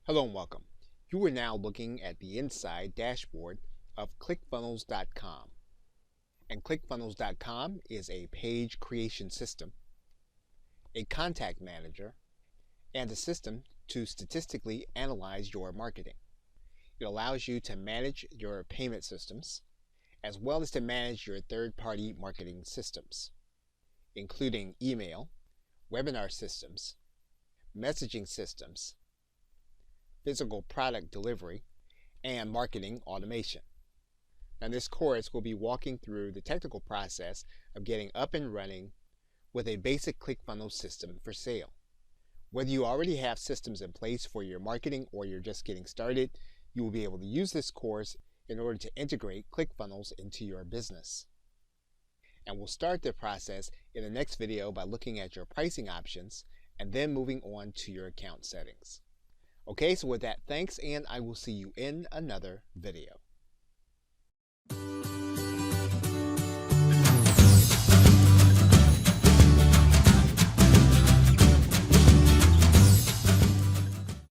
Hello and welcome. You are now looking at the inside dashboard of ClickFunnels.com. And ClickFunnels.com is a page creation system, a contact manager, and a system to statistically analyze your marketing. It allows you to manage your payment systems as well as to manage your third-party marketing systems, including email, webinar systems, messaging systems, physical product delivery, and marketing automation. Now, in this course, we'll be walking through the technical process of getting up and running with a basic ClickFunnels system for sale. Whether you already have systems in place for your marketing or you're just getting started, you will be able to use this course in order to integrate ClickFunnels into your business. And we'll start the process in the next video by looking at your pricing options and then moving on to your account settings. Okay, so with that, thanks, and I will see you in another video.